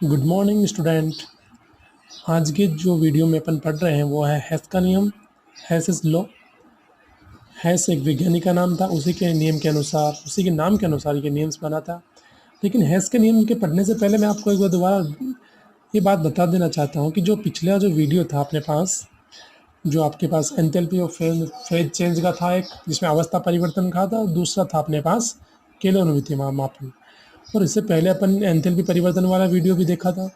Good morning student. आज के जो वीडियो में अपन पढ़ रहे हैं वो है हेस का नियम। हेस इज लॉ। हेस एक वैज्ञानिक का नाम था, उसी के नियम के अनुसार, उसी के नाम के अनुसार ये नियम्स बना था। लेकिन हेस के नियम के पढ़ने से पहले मैं आपको एक बार दोबारा ये बात बता देना चाहता हूँ कि जो पिछला जो वीडियो था अपने पास, जो आपके पास एंथैल्पी और फेज चेंज का था, एक जिसमें अवस्था परिवर्तन का था, और दूसरा था अपने पास केलोनविति मापन। और इससे पहले अपन एंथैल्पी परिवर्तन वाला वीडियो भी देखा था।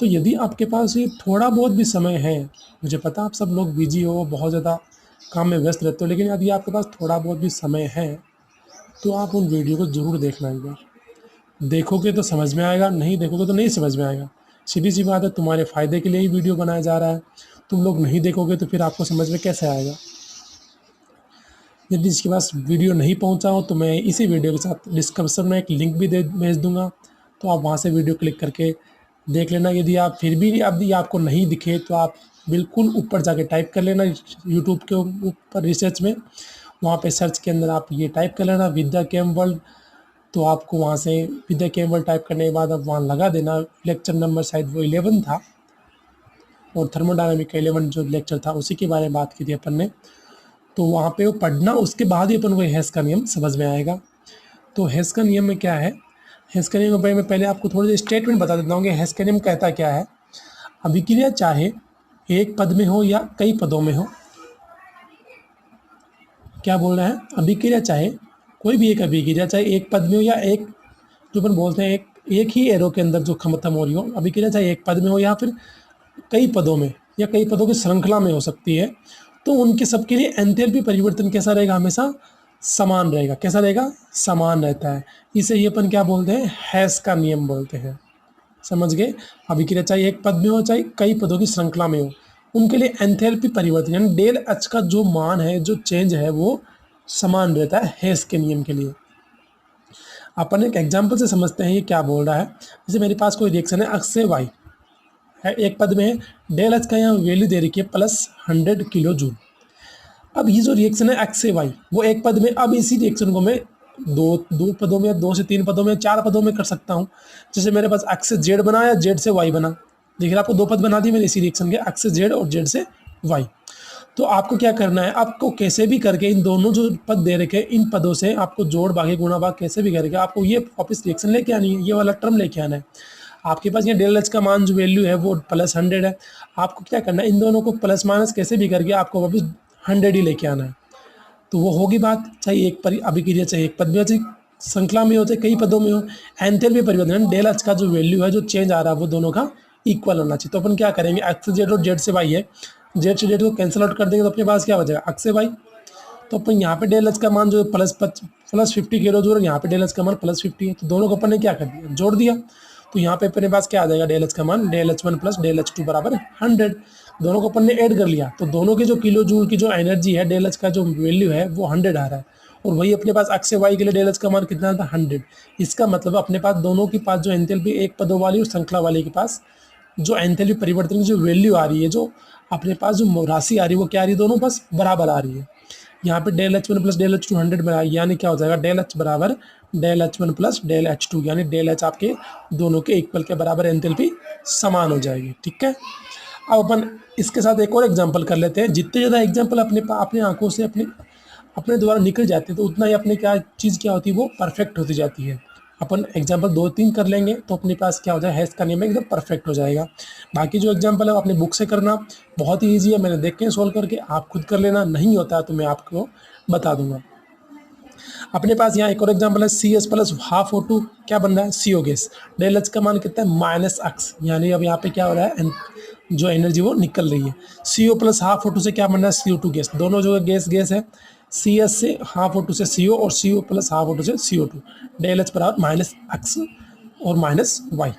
तो यदि आपके पास ये थोड़ा बहुत भी समय है, मुझे पता आप सब लोग बिजी हो, बहुत ज़्यादा काम में व्यस्त रहते हो, लेकिन यदि आपके पास थोड़ा बहुत भी समय है तो आप उन वीडियो को ज़रूर देखना एक बार। देखोगे तो समझ में आएगा, नहीं देखोगे तो नहीं समझ में आएगा। सीधी सी बात है, तुम्हारे फ़ायदे के लिए ही वीडियो बनाया जा रहा है। तुम लोग नहीं देखोगे तो फिर आपको समझ में कैसे आएगा। यदि इसके पास वीडियो नहीं पहुंचा हो तो मैं इसी वीडियो के साथ डिस्क्रिप्शन में एक लिंक भी दे भेज दूंगा, तो आप वहां से वीडियो क्लिक करके देख लेना। यदि आप फिर भी यदि आपको नहीं दिखे तो आप बिल्कुल ऊपर जाके टाइप कर लेना, यूट्यूब के ऊपर रिसर्च में, वहाँ पे सर्च के अंदर आप ये टाइप कर लेना विद्या केम वर्ल्ड। तो आपको वहाँ से विद्या केम वर्ल्ड टाइप करने के बाद आप वहाँ लगा देना। लेक्चर नंबर शायद वो 11 था, और थर्मोडायनामिक का 11 जो लेक्चर था उसी के बारे में बात की थी अपन ने। तो वहाँ पे वो पढ़ना, उसके बाद ही अपन को हेस का नियम समझ में आएगा। तो हेस का नियम में क्या है, हेस का नियम के बारे में पहले आपको थोड़ी सी स्टेटमेंट बता देता हूँ कि हेस का नियम कहता क्या है। अभिक्रिया चाहे एक पद में हो या कई पदों में हो, क्या बोल रहा है, अभिक्रिया चाहे कोई भी एक अभिक्रिया चाहे एक पद में हो या एक, जो अपन बोलते हैं एक ही एरो के अंदर जो खत्म हो रही हो, अभिक्रिया चाहे एक पद में हो या फिर कई पदों में या कई पदों की श्रृंखला में हो सकती है, तो उनके सबके लिए एंथैल्पी परिवर्तन कैसा रहेगा, हमेशा समान रहेगा। कैसा रहेगा, समान रहता है। इसे ही अपन क्या बोलते हैं, हेस का नियम बोलते हैं। समझ गए। अभिक्रिया चाहे एक पद में हो चाहे कई पदों की श्रृंखला में हो, उनके लिए एंथैल्पी परिवर्तन यानी डेल एच का जो मान है, जो चेंज है, वो समान रहता है हेस के नियम के लिए। अपन एक एग्जाम्पल से समझते हैं ये क्या बोल रहा है। जैसे मेरे पास कोई रिएक्शन है, अक्स से वाई है, एक पद में है, डेल एच का यहाँ वैल्यू दे रखी है +100 किलो जूल। अब ये जो रिएक्शन है एक्स से वाई, वो एक पद में, अब इसी रिएक्शन को मैं दो पदों में, 2 से 3 पदों में, 4 पदों में कर सकता हूँ। जैसे मेरे पास एक्स से जेड बना या जेड से वाई बना, देखिए आपको 2 पद बना दिए मैंने इसी रिएक्शन के, एक्स से जेड और जेड से वाई। तो आपको क्या करना है, आपको कैसे भी करके इन दोनों जो पद दे रखे इन पदों से आपको जोड़ भागे गुणा भाग कैसे भी करके आपको ये वापस रिएक्शन लेके आनी है, ये वाला टर्म लेके आना है। आपके पास ये डेल एच का मान जो वैल्यू है वो +100 है। आपको क्या करना है, इन दोनों को प्लस माइनस कैसे भी करके आपको वापस 100 ही लेके आना है। तो वो होगी बात, चाहे एक अभिक्रिया चाहे एक पद में हो, चाहे श्रृंखला में हो, चाहे कई पदों में हो, एंथैल्पी परिवर्तन डेल एच का जो वैल्यू है, जो चेंज आ रहा है, वो दोनों का इक्वल होना चाहिए। तो अपन क्या करेंगे, एक्स से जेड और जेड से वाई है, जेड से जेड को कैंसिल आउट कर देंगे तो अपने पास क्या बचेगा, एक्स से वाई। तो अपन यहाँ पे डेल एच का मान जो +50 किलो जूल, यहाँ पे डेल एच का मान +50 है, तो दोनों को अपन ने क्या कर दिया, जोड़ दिया। तो यहाँ पे अपने पास क्या आ जाएगा, डेल एच का मान ΔH1 + ΔH2 बराबर 100। दोनों को अपन ने ऐड कर लिया, तो दोनों के जो किलो जूल की जो एनर्जी है, डेल एच का जो वैल्यू है वो 100 आ रहा है। और वही अपने पास एक्स से वाई के लिए डेल एच का मान कितना था, 100। इसका मतलब अपने पास दोनों के पास जो एंथैल्पी एक पदों वाली और श्रृंखला वाली के पास जो एंथैल्पी परिवर्तन की जो वैल्यू आ रही है, जो अपने पास जो राशि आ रही है, वो क्या आ रही है, दोनों पास बराबर आ रही है। यहाँ पे ΔH1 + ΔH2 100 बना, यानी क्या हो जाएगा, डेल एच बराबर ΔH1 + ΔH2, यानी डेल एच आपके दोनों के इक्वल के बराबर एंथैल्पी समान हो जाएगी। ठीक है। अब अपन इसके साथ एक और एग्जांपल कर लेते हैं। जितने ज़्यादा एग्जांपल अपने आंखों से अपने अपने द्वारा निकल जाते हैं, तो उतना ही अपने क्या चीज़ क्या होती है, वो परफेक्ट होती जाती है। अपन एग्जांपल 2-3 कर लेंगे तो अपने पास क्या हो जाए, हेस का नियम एकदम परफेक्ट हो जाएगा। बाकी जो एग्जांपल है अपने बुक से करना बहुत ही ईजी है, मैंने देख के सोल्व करके, आप खुद कर लेना, नहीं होता है तो मैं आपको बता दूंगा। अपने पास यहाँ एक और एग्जांपल है, CS + ½ O2 क्या बन रहा है, CO गैस। डेल एच का मान कितना है, -x, यानी अब यहाँ पे क्या हो रहा है, जो एनर्जी वो निकल रही है। CO + ½ O2 से क्या बन रहा है, CO2 गैस। दोनों जो गैस गैस है, CS से ½ O2 से CO और CO + ½ O2 से CO2। डेल एच बराबर -x और -y।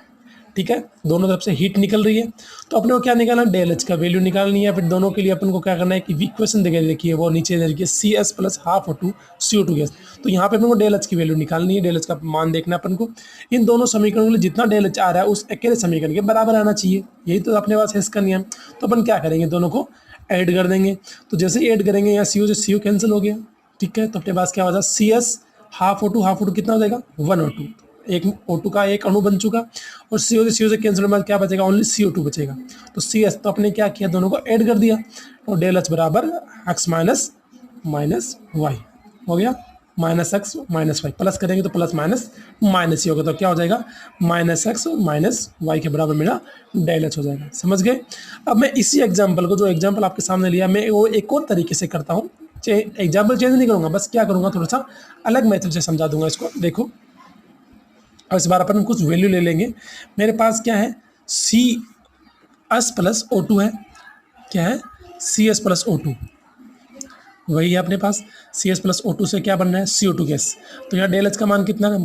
ठीक है, दोनों तरफ से हीट निकल रही है। तो अपने को क्या निकालना, डेल एच का वैल्यू निकालनी है। फिर दोनों के लिए अपन को क्या करना है कि इक्वेशन देके देखिए, वो नीचे दे रखी है, CS + ½ O2 CO2 गैस। तो यहाँ पे अपन को डेल एच की वैल्यू निकालनी है, डेल एच का मान देखना है अपन को। इन दोनों समीकरणों के लिए जितना डेल एच आ रहा है उस अकेले समीकरण के बराबर आना चाहिए, यही तो अपने पास हेस का नियम। तो अपन क्या करेंगे, दोनों को ऐड कर देंगे। तो जैसे ही ऐड करेंगे, यहाँ CO से CO कैंसिल हो गया। ठीक है, तो अपने पास क्या हो जाएगा, CS ½ O2 कितना हो जाएगा, 1O2। एक O2 का एक अणु बन चुका और CO से कैंसिल होने के बाद क्या बचेगा, ओनली CO2 बचेगा। तो CS तो अपने क्या किया, दोनों को ऐड कर दिया, तो डेल H बराबर x माइनस माइनस वाई हो गया, minus x minus y, plus करेंगे तो प्लस माइनस माइनस ही होगा, तो क्या हो जाएगा माइनस एक्स माइनस वाई के बराबर मेरा डेल एच हो जाएगा। समझ गए। अब मैं इसी एग्जाम्पल को, जो एग्जाम्पल आपके सामने लिया, मैं वो एक और तरीके से करता हूँ। एग्जाम्पल चेंज नहीं करूँगा, बस क्या करूँगा, थोड़ा सा अलग मेथड से समझा दूंगा इसको। देखो अब इस बार अपन कुछ वैल्यू ले लेंगे। मेरे पास क्या है, सी एस प्लस O2 है, क्या है सी एस प्लस O2, वही है अपने पास। सी एस प्लस O2 से क्या बन रहा है, CO2 गैस। तो यहाँ डेल एच का मान कितना है,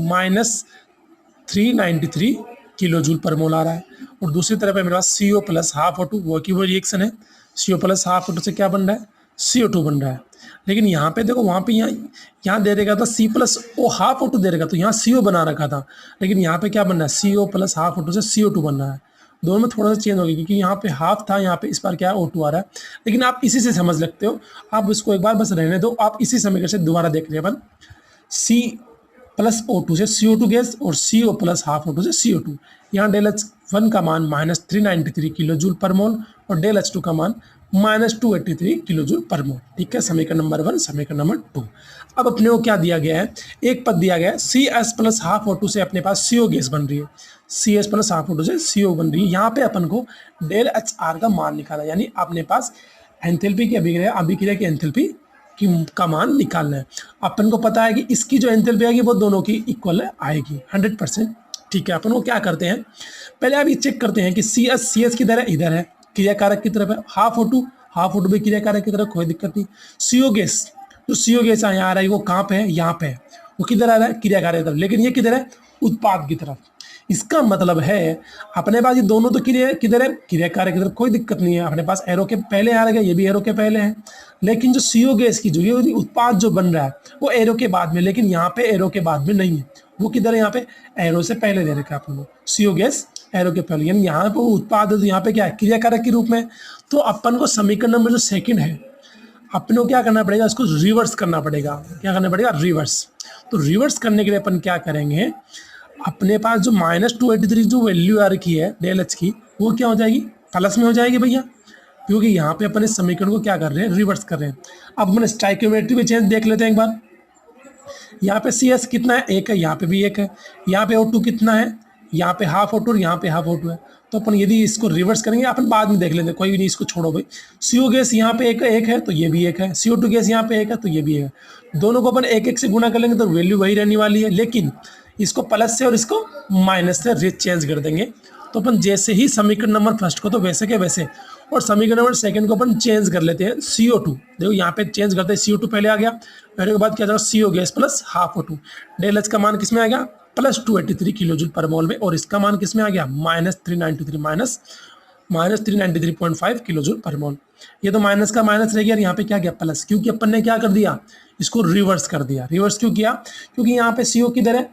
-393 किलो जूल पर मोल आ रहा है। और दूसरी तरफ है मेरे पास CO प्लस हाफ O2, वो की वो रिएक्शन है। CO प्लस हाफ O2 से क्या बन रहा है, CO2 बन रहा है। लेकिन यहाँ पे देखो, वहाँ पे यहाँ दे रखा था C plus O half O2 दे रखा, तो यहाँ CO बना रखा था। लेकिन यहाँ पे क्या बन रहा है, CO प्लस हाफ O2 से CO2 बन रहा है। दोनों में थोड़ा सा चेंज हो गया, क्योंकि यहाँ पे हाफ था, यहाँ पे इस बार क्या है O2 आ रहा है। लेकिन आप इसी से समझ लगते हो, आप इसको एक बार बस रहने दो, आप इसी समीकरण से दोबारा देख रहे हैं अपन। C प्लस O2 से CO2 गैस और CO प्लस हाफ O2 से CO2। यहाँ डेल H1 का मान -393 किलो जूल पर मोल और डेल H2 का मान -283 किलो जूल पर मोल। ठीक है, समीकरण नंबर 1, समीकरण नंबर 2। अब अपने को क्या दिया गया है, एक पद दिया गया है, CS प्लस हाफ O2 से अपने पास CO गैस बन रही है, CS प्लस हाफ O2 से CO बन रही है। यहाँ पे अपन को डेल HR का मान निकाला, यानी अपने पास एंथैल्पी की अभिक्रिया की एंथैल्पी का मान निकालना है। अपन को पता है कि इसकी जो एंथैल्पी आएगी वो दोनों की इक्वल आएगी 100%। ठीक है, अपन को क्या करते हैं, पहले आप ये चेक करते हैं कि CS किधर है, इधर है, क्रिया कारक की तरफ है। हाफ O2 भी क्रिया कारक की तरफ, कोई दिक्कत नहीं। CO गैस, जो CO गैस यहाँ आ रहा है वो कहाँ पे है, यहाँ पे है। वो किधर आ रहा है, क्रिया कारक की तरफ, लेकिन ये किधर है, उत्पाद की तरफ। इसका मतलब है अपने पास ये दोनों तो क्रिया किधर है, क्रिया कारक की तरफ, कोई दिक्कत नहीं है। अपने पास एरो के पहले आ रहा है, ये भी एरो के पहले है। लेकिन जो CO गैस की जो ये उत्पाद जो बन रहा है वो एरो के बाद में, लेकिन यहाँ पे एरो के बाद में नहीं है, वो किधर है, यहाँ पे एरो से पहले दे रखा है अपन को। CO गैस एरो के पहले, यानी यहाँ पे उत्पाद है, तो यहाँ पे क्या है, क्रिया कारक के रूप में। तो अपन को समीकरण नंबर जो सेकंड है, अपने को क्या करना पड़ेगा, इसको रिवर्स करना पड़ेगा। क्या करना पड़ेगा, रिवर्स। तो रिवर्स करने के लिए अपन क्या करेंगे, अपने पास जो -283 जो वैल्यू आ रखी है डेल एच की, वो क्या हो जाएगी, प्लस में हो जाएगी भैया, क्योंकि यहाँ पे अपन इस समीकरण को क्या कर रहे हैं, रिवर्स कर रहे हैं। अब अपन स्टाइकियोमेट्री में चेंज देख लेते हैं एक बार। यहाँ पे CS कितना है, 1 है, यहाँ पे भी 1 है। यहाँ पे O2 कितना है, यहाँ पे हाफ O2 और यहाँ पे हाफ O2 है। तो अपन यदि इसको रिवर्स करेंगे, अपन बाद में देख लेते हैं, कोई भी नहीं, इसको छोड़ो भाई। CO गैस यहाँ पे एक है तो ये भी 1 है, CO2 गैस यहाँ पे 1 है तो ये भी 1 है। दोनों को अपन 1 से गुणा कर लेंगे तो वैल्यू वही रहने वाली है, लेकिन इसको प्लस से और इसको माइनस से चेंज कर देंगे। तो अपन जैसे ही समीकरण नंबर फर्स्ट को तो वैसे के वैसे, और समीकरण नंबर सेकंड को अपन चेंज कर लेते हैं CO2। देखो यहाँ पे चेंज करते हैं, CO2 पहले आ गया, पहले के बाद क्या जाएगा, CO gas plus half O2। Del H का मान किस में आ गया, +283 किलो जूल पर मोल में, और इसका मान किस में आ गया, -393.5 किलो जूल पर मोल। ये तो माइनस का माइनस रह गया, यहाँ पे क्या गया, प्लस, क्योंकि अपन ने क्या कर दिया, इसको रिवर्स कर दिया। रिवर्स क्यों किया, क्योंकि यहाँ पे CO किधर है,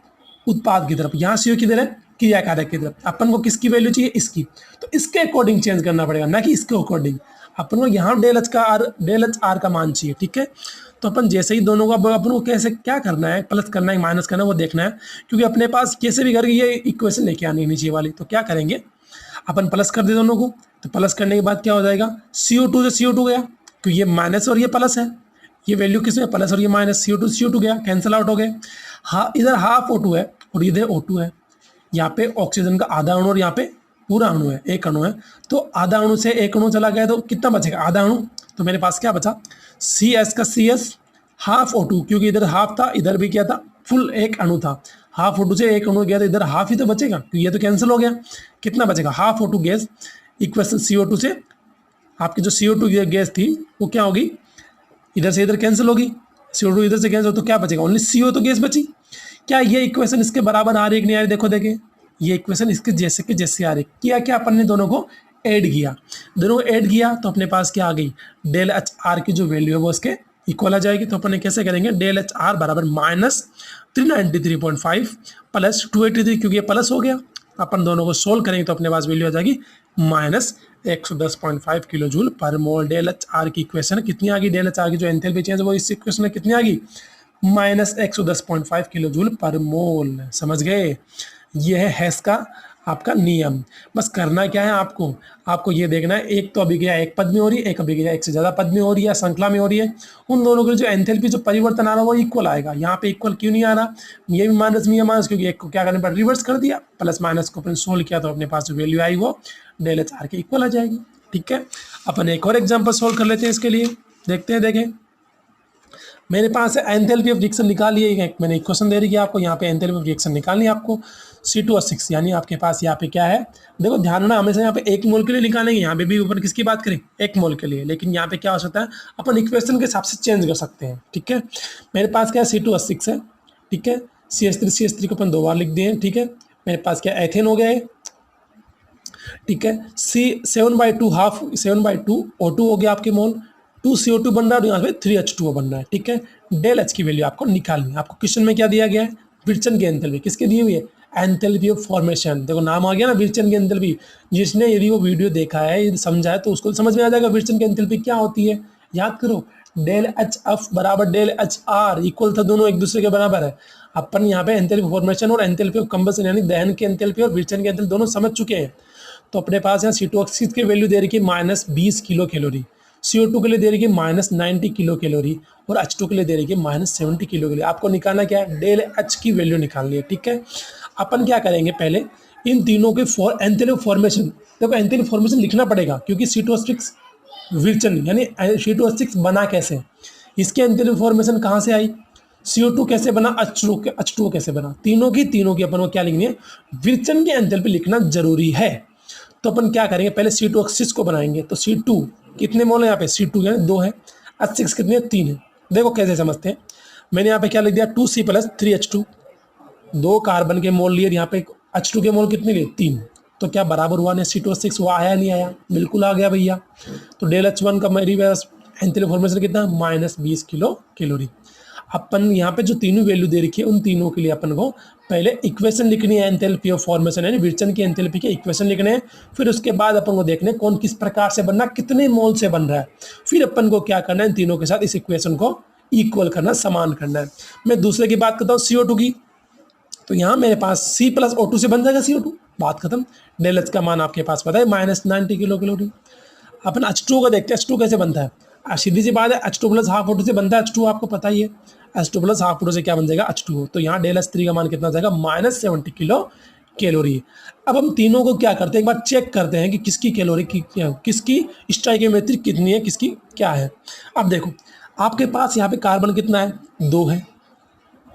उत्पाद की तरफ, यहाँ CO किधर है, क्रिया कारक की तरफ। अपन को किसकी वैल्यू चाहिए, इसकी, तो इसके अकॉर्डिंग चेंज करना पड़ेगा, ना कि इसके अकॉर्डिंग। अपन को यहाँ डेल एच आर का मान चाहिए। ठीक है, तो अपन जैसे ही दोनों का अपन को कैसे क्या करना है, प्लस करना है माइनस करना है, वो देखना है, क्योंकि अपने पास कैसे भी करके ये इक्वेशन लेके आनी है नीचे वाली। तो क्या करेंगे, अपन प्लस कर दे दोनों को, तो प्लस करने के बाद क्या हो जाएगा, CO2 से CO2 गया, क्योंकि ये माइनस और ये प्लस है, ये वैल्यू किसमें, प्लस और ये माइनस, CO2 गया, कैंसिल आउट हो गए। हाँ, इधर हाफ O2 है और इधर O2 है। यहाँ पे ऑक्सीजन का आधा अणु और यहाँ पे पूरा अणु है, एक अणु है। तो आधा अणु से एक अणु चला गया तो कितना बचेगा, आधा अणु। तो मेरे पास क्या बचा, CS का CS हाफ O2, क्योंकि इधर हाफ था, इधर भी क्या था, फुल एक अणु था। हाफ O2 से एक अणु गया तो इधर हाफ ही तो बचेगा, क्योंकि ये तो कैंसिल हो गया। कितना बचेगा, half O2 gas equation CO2 से, आपकी जो CO2 गैस थी वो क्या होगी, इधर से इधर कैंसिल होगी, CO2 इधर से कैंसिल, तो क्या बचेगा, ओनली CO तो गैस बची। क्या ये इक्वेशन इसके बराबर आ रही है कि नहीं आ रही, देखो देखें, ये इक्वेशन इसके जैसे के जैसे आ रही। किया क्या, अपन ने दोनों को ऐड किया, दोनों को ऐड किया तो अपने पास क्या आ गई, डेल एच आर की जो वैल्यू है वो इसके इक्वल आ जाएगी। तो अपन ने कैसे करेंगे, डेल एच आर बराबर -393.5 प्लस 283, क्योंकि ये प्लस हो गया, अपन दोनों को सोल्व करेंगे तो अपने पास वैल्यू आ जाएगी -110.5 किलो जूल पर मोल। डेल एच आर की इक्वेशन कितनी आ गई, डेल एच आर की जो एंथैल्पी चेंज वो इस इक्वेशन में कितनी आ गई, माइनस 110.5 किलो जूल पर मोल। समझ गए? ये है हेस का आपका नियम। बस करना क्या है आपको ये देखना है, एक तो अभिक्रिया एक पद में हो रही है, एक अभिक्रिया एक से ज़्यादा पद में हो रही है, श्रृंखला में हो रही है, उन दोनों के जो एंथैल्पी जो परिवर्तन आ रहा है वो इक्वल आएगा। यहाँ पे इक्वल क्यों नहीं आ रहा? ये भी माइनस में माइनस, क्योंकि एक को क्या करने पर रिवर्स कर दिया, प्लस माइनस को अपन सोल्व किया तो अपने पास जो वैल्यू आई वो डेल एच आर के इक्वल आ जाएगी। ठीक है, अपन एक और एग्जाम्पल सोल्व कर लेते हैं इसके लिए। देखते हैं, देखें मेरे पास एंथैल्पी ऑफ रिएक्शन निकालिए, एक मैंने इक्वेशन दे रही है आपको, यहाँ पे एंथैल्पी ऑफ रिएक्शन निकालनी है आपको C2H6, यानी आपके पास यहाँ पे क्या है, देखो ध्यान रखना, हमेशा यहाँ पे एक मोल के लिए निकालेंगे, यहाँ पे भी ऊपर किसकी बात करें, एक मोल के लिए, लेकिन यहाँ पे क्या हो सकता है अपन इक्वेशन के हिसाब से चेंज कर सकते हैं। ठीक है, मेरे पास क्या है C2H6 है, ठीक है, CH3 को अपन 2 बार लिख दिए। ठीक है, मेरे पास क्या एथेन हो गया है, ठीक है, C7/2 O2 हो गया आपके मोल, 2 CO2 बन रहा है और यहाँ पे 3 H2O बन रहा है। ठीक है, डेल एच की वैल्यू आपको निकालनी है। आपको क्वेश्चन में क्या दिया गया है, विर्चन की एंथैल्पी, किसके दी हुई है, एंथैल्पी ऑफ फॉर्मेशन। देखो नाम आ गया ना, विर्चन की एंथैल्पी, जिसने यदि वो वीडियो देखा है, यदि समझा है, तो उसको समझ में आ जाएगा विर्चन की एंथैल्पी क्या होती है। याद करो, डेल एच एफ बराबर डेल एच आर, इक्वल था, दोनों एक दूसरे के बराबर है। अपन यहाँ पे एंथैल्पी फॉर्मेशन और एंथैल्पी ऑफ कंबशन यानी दहन की एंथैल्पी और विर्चन की एंथैल्पी दोनों समझ चुके हैं। तो अपने पास यहाँ C2H6 की वैल्यू दे रखी है -20 किलो कैलोरी, CO2 के लिए दे रखी है -90 किलो कैलोरी और H2 के लिए दे रखी है -70 किलो कैलोरी। आपको निकालना क्या है, डेल एच की वैल्यू निकालनी है। ठीक है, अपन क्या करेंगे, पहले इन तीनों के एंथैल्पी फॉर्मेशन, देखो एंथैल्पी फॉर्मेशन लिखना पड़ेगा, क्योंकि C2H6 विर्चन यानी C2H6 बना कैसे, इसके एंथैल्पी फॉर्मेशन कहाँ से आई, CO2 कैसे बना, H2O कैसे बना, तीनों की अपन को क्या लिखनी है, विर्चन की एंथैल्पी लिखना जरूरी है। तो अपन क्या करेंगे, पहले C2H6 को बनाएंगे, तो C2 कितने मोल है यहाँ पे, C2 यानी 2 है, H6 कितने 3 है। देखो कैसे समझते हैं, मैंने यहाँ पे क्या लिख दिया, 2C + 3H2, 2 कार्बन के मोल लिए, यहाँ पे H2 के मोल कितने लिए 3, तो क्या बराबर हुआ ना, C2H6 वो आया नहीं आया, बिल्कुल आ गया भैया। तो डेल H1 का मेरी एंथैल्पी फॉर्मेशन कितना, -20 किलो कैलोरी। अपन यहाँ पे जो तीनों वैल्यू दे रखी है, उन तीनों के लिए अपन को पहले इक्वेशन लिखनी है, एंथैल्पी ऑफ फॉर्मेशन यानी विर्चन की एंथैल्पी के इक्वेशन लिखने हैं। फिर उसके बाद अपन को देखने कौन किस प्रकार से बनना, कितने मोल से बन रहा है, फिर अपन को क्या करना है, इन तीनों के साथ इस इक्वेशन को इक्वल करना, समान करना है। मैं दूसरे की बात करता हूँ CO2 की, तो यहाँ मेरे पास C + O2 से बन जाएगा CO2, बात खत्म। डेल एच का मान आपके पास पता है -90 किलो कैलोरी। अपन H2O का देखते हैं, H2O कैसे बनता है, सीधी सी बात है, H2 + ½ O2 से बनता है, H2O आपको पता ही है, H2 + ½ O2 से क्या बन जाएगा, H2O। तो यहाँ डेल H3 का मान कितना जाएगा, -70 किलो कैलोरी। अब हम तीनों को क्या करते हैं, एक बार चेक करते हैं कि किसकी कैलोरी किसकी स्टोइकियोमेट्री कितनी है, किसकी क्या है। अब देखो आपके पास यहाँ पे कार्बन कितना है, 2 है,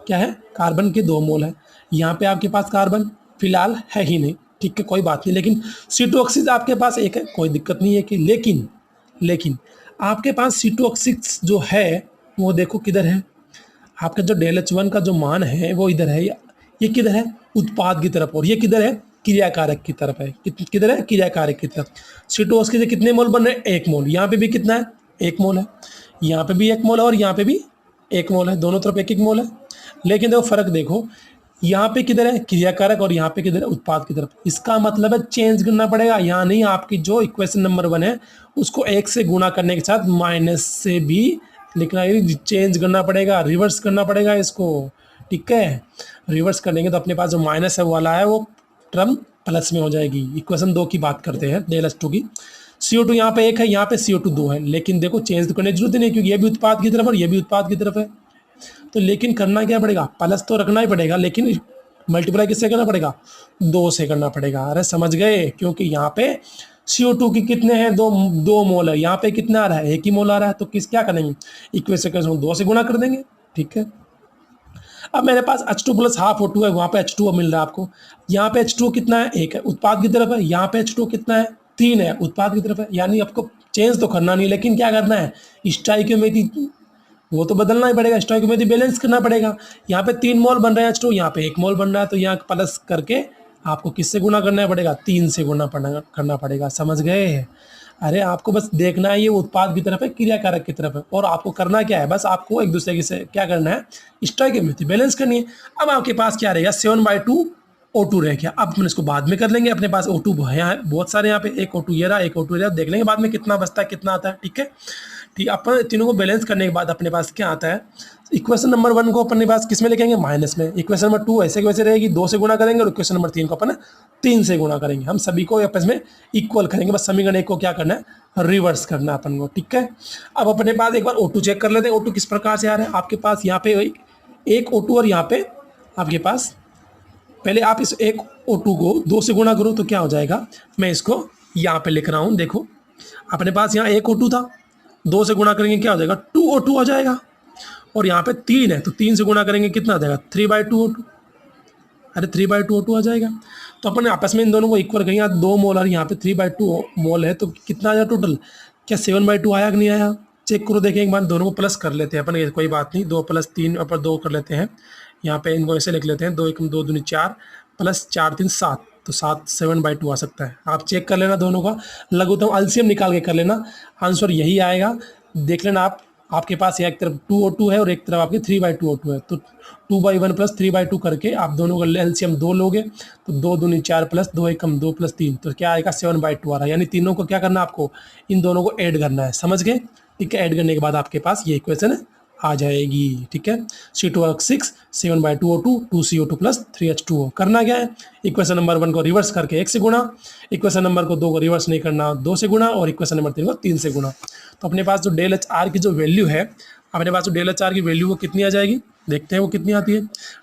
क्या है, कार्बन के 2 मोल है। यहाँ पे आपके पास कार्बन फिलहाल है ही नहीं, ठीक है, कोई बात नहीं, लेकिन C2H6 आपके पास 1 है, कोई दिक्कत नहीं है कि, लेकिन आपके पास C2H6 जो है वो देखो किधर है, आपका जो डेल H1 का जो मान है वो इधर है, ये किधर है, उत्पाद की तरफ, और ये किधर है, क्रियाकारक की तरफ है, किधर है, क्रियाकारक की तरफ। C2H6 के कितने मोल बन रहे हैं, 1 मोल, यहाँ पे भी कितना है, 1 मोल है, यहाँ पे भी 1 मोल है और यहाँ पे भी 1 मोल है, दोनों तरफ 1-1 मोल है। लेकिन देखो फर्क देखो, यहाँ पे किधर है, क्रियाकारक, और यहाँ पे किधर है, उत्पाद की तरफ। इसका मतलब है चेंज करना पड़ेगा, यहाँ नहीं, आपकी जो इक्वेशन नंबर 1 है उसको 1 से गुणा करने के साथ माइनस से भी लिखना, चेंज करना पड़ेगा, रिवर्स करना पड़ेगा इसको। ठीक है, रिवर्स करेंगे तो अपने पास जो माइनस है वो वाला है वो टर्म प्लस में हो जाएगी। इक्वेशन 2 की बात करते हैं, डेल H2 की। CO2 यहाँ पे 1 है, यहाँ पे CO2 2 है, लेकिन देखो चेंज तो करने की जरूरत नहीं, क्योंकि ये भी उत्पाद की तरफ और ये भी उत्पाद की तरफ है। तो लेकिन करना क्या पड़ेगा, प्लस तो रखना ही पड़ेगा, लेकिन मल्टीप्लाई किससे करना पड़ेगा, 2 से करना पड़ेगा। अरे समझ गए, क्योंकि यहाँ पे CO2 की कितने हैं, 2 मोल है, यहाँ पे कितना आ रहा है, 1 ही मोल आ रहा है, तो क्या करेंगे, इक्वेशन 2 से गुणा कर देंगे। ठीक है, अब मेरे पास H2 + ½ O2 है, वहाँ पे H2O मिल रहा है आपको, यहाँ पे H2O कितना है, 1 है, उत्पाद की तरफ है, यहाँ पे H2O कितना है, 3 है, उत्पाद की तरफ है। यानी आपको चेंज तो करना नहीं, लेकिन क्या करना है, स्टोइकियोमेट्री वो तो बदलना ही पड़ेगा, स्टोइकियोमेट्री बैलेंस करना पड़ेगा। यहाँ पे 3 मोल बन रहे हैं H2, यहाँ पे 1 मोल बन रहा है, तो यहाँ प्लस करके आपको किससे गुणा करना पड़ेगा, 3 से गुणा करना पड़ेगा। समझ गए, अरे आपको बस देखना है ये उत्पाद की तरफ है, क्रियाकारक की तरफ है, और आपको करना क्या है, बस आपको एक दूसरे से क्या करना है, स्टोइकियोमेट्री बैलेंस करनी है। अब आपके पास क्या रहेगा, 7/2 O2 रह गया। अब अपन इसको बाद में कर लेंगे, अपने पास O2 है बहुत सारे, यहाँ पे एक O2 ये रहा, एक O2 ये रहा, देख लेंगे बाद में कितना बचता है, कितना आता है। ठीक है, ठीक है, अपन तीनों को बैलेंस करने के बाद अपने पास क्या आता है, इक्वेशन नंबर 1 को अपने पास किस में लिखेंगे, माइनस में। इक्वेशन नंबर 2 ऐसे की वैसे रहेगी, 2 से गुणा करेंगे, और इक्वेशन नंबर 3 को अपन 3 से गुणा करेंगे। हम सभी को आपस में इक्वल करेंगे, बस समीकरण 1 को क्या करना है, रिवर्स करना है अपन को। ठीक है, अब अपने पास एक बार O2 चेक कर लेते हैं। O2 किस प्रकार से आ रहा है आपके पास, यहाँ पे एक O2 और यहाँ पे आपके पास, पहले आप इस एक O2 को 2 से गुणा करो तो क्या हो जाएगा, मैं इसको यहाँ पे लिख रहा हूँ। देखो अपने पास यहाँ एक O2 था, 2 से गुणा करेंगे क्या हो जाएगा, 2O2 हो जाएगा। और यहाँ पे 3 है तो 3 से गुणा करेंगे कितना आ जाएगा, 3/2O2। अरे 3/2O2 आ जाएगा। तो अपन आपस में इन दोनों को इक्वल करेंगे, यहाँ 2 मोल और यहाँ पे 3/2 मोल है, तो कितना आया टोटल, क्या 7/2 आया कि नहीं आया, चेक करो। देखें एक बार, दोनों को प्लस कर लेते हैं अपन, ये कोई बात नहीं, 2 + 3 ऊपर 2 कर लेते हैं। यहाँ पे इनको ऐसे लिख लेते हैं, 2 × 2 = 4 + 4 × 3 = 7, तो 7/2 आ सकता है। आप चेक कर लेना, दोनों का लघुत्तम एलसीएम निकाल के कर लेना, आंसर यही आएगा। देख लेना आप, आपके पास एक तरफ 2O2 है और एक तरफ आपकी 3/2O2 है, तो 2/1 + 3/2 करके आप दोनों का एलसीएम 2 लोगे, तो 2 दूनी 4 + 2 एकम 2 + 3, तो क्या आएगा, 7/2 आ रहा है। यानी तीनों को क्या करना है, आपको इन दोनों को ऐड करना है, समझ गए। ठीक है, ऐड करने के बाद आपके पास ये इक्वेशन आ जाएगी। ठीक है, C2H6 7/2O2 2CO2 + 3H2O। करना क्या है, इक्वेशन नंबर 1 को रिवर्स करके 1 से गुणा, इक्वेशन नंबर को 2 को रिवर्स नहीं करना, 2 से गुणा, और इक्वेशन नंबर 3 को 3 से गुणा। तो अपने पास जो डेल एच आर की जो वैल्यू है, अपने पास जो डेल एच आर की वैल्यू वो कितनी आ जाएगी, देखते हैं वो कितनी आती है।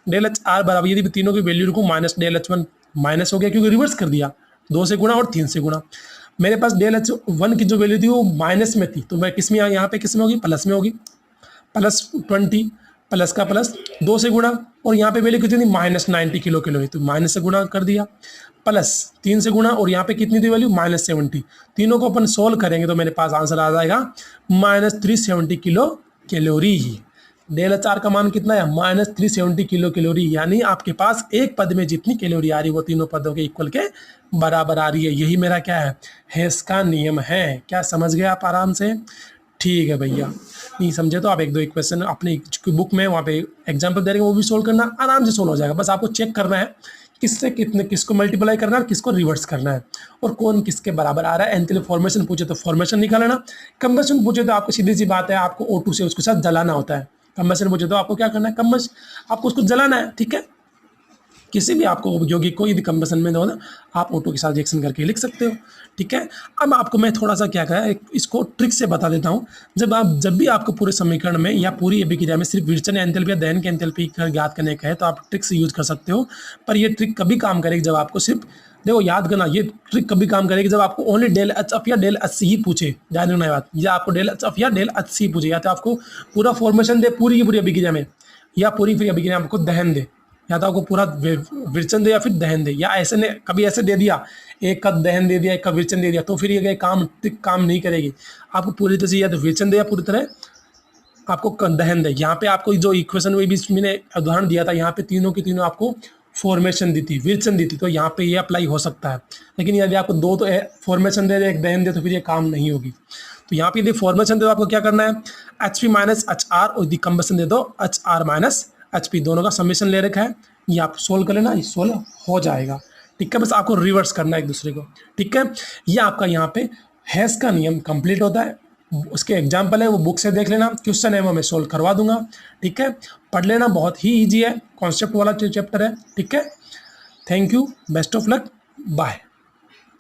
डेल एच आर बराबर, यदि तीनों की वैल्यू रखूँ, minus del H one, minus हो गया क्योंकि रिवर्स कर दिया, 2 से गुणा और 3 से गुणा। मेरे पास डेल एच वन की जो वैल्यू थी वो माइनस में थी, तो मैं किस में, यहाँ पे किस में होगी, प्लस में होगी, +20, प्लस का प्लस 2 से गुणा, और यहाँ पे वैल्यू कितनी थी, -90 किलो हुई, तो माइनस से गुणा कर दिया, प्लस 3 से गुणा, और यहाँ पे कितनी थी वैल्यू, -70। तीनों को अपन सोल्व करेंगे तो मेरे पास आंसर आ जाएगा -370 किलो कैलोरी ही। डेल एच आर का मान कितना है, -370 किलो कैलोरी, यानी आपके पास एक पद में जितनी कैलोरी आ रही है वो तीनों पदों के इक्वल के बराबर आ रही है। यही मेरा क्या है, हेस का नियम है। क्या समझ गए आप आराम से, ठीक है भैया। नहीं समझे तो आप 1-2 इक्वेशन अपनी बुक में वहाँ पे एग्जाम्पल दे रहे हैं, वो भी सोल्व करना, आराम से सोल्व हो जाएगा। बस आपको चेक करना है किससे कितने, किसको मल्टीप्लाई करना है और किसको रिवर्स करना है, और कौन किसके बराबर आ रहा है। एंथैल्पी फॉर्मेशन पूछे तो फॉर्मेशन निकालना, कंबशन पूछे तो आपको सीधी सी बात है, आपको O2 से उसके साथ जलाना होता है। कंबशन पूछे तो आपको क्या करना है, आपको उसको जलाना है। ठीक है, किसी भी आपको यौगिक को यदि कंबशन में हो ना, आप O2 के साथ रिएक्शन करके लिख सकते हो। ठीक है, अब आपको मैं थोड़ा सा क्या कहा, इसको ट्रिक से बता देता हूँ। जब भी आपको पूरे समीकरण में या पूरी अभिक्रिया में सिर्फ विरचन एंथैल्पी या दहन की एंथैल्पी ज्ञात करने का है, तो आप ट्रिक से यूज कर सकते हो। पर ये ट्रिक कभी काम करेगी जब आपको सिर्फ, देखो याद करना, ये ट्रिक कभी काम करेगी जब आपको ओनली डेल एच एफ या डेल एच सी ही पूछे। ध्यान रखना बात, या आपको डेल एच एफ या डेल एच सी पूछे, या तो आपको पूरा फॉर्मेशन दे पूरी की पूरी अभिक्रिया में, या पूरी फिर अभिक्रिया में आपको दहन दे, या तो आपको पूरा विरचन दे या फिर दहन दे, या ऐसे ने कभी ऐसे दे दिया, एक का दहन दे दिया एक का विरचन दे दिया, तो फिर ये काम नहीं करेगी। आपको पूरी तरह से या तो विरचन दे या पूरी तरह आपको दहन दे। यहाँ पे आपको जो इक्वेशन में भी मैंने उदाहरण दिया था, यहाँ पे तीनों की तीनों आपको फॉर्मेशन दी थी, विरचन दी थी, तो यहाँ पे ये अप्लाई हो सकता है। लेकिन यदि आपको दो तो फॉर्मेशन दे एक दहन दे, तो फिर ये काम नहीं होगी। तो यहाँ पे यदि फॉर्मेशन दे तो आपको क्या करना है, HP - HR, और यदि कंबशन दे दो HR - HP, दोनों का समेशन ले रखा है, ये आप सोल्व कर लेना, ये सोल्व हो जाएगा। ठीक है, बस आपको रिवर्स करना है एक दूसरे को। ठीक है, ये आपका यहाँ पे हेस का नियम कंप्लीट होता है। उसके एग्जाम्पल है, वो बुक से देख लेना, क्वेश्चन है वो मैं सोल्व करवा दूंगा। ठीक है, पढ़ लेना, बहुत ही ईजी है, कॉन्सेप्ट वाला चैप्टर है। ठीक है, thank you, best of luck, bye.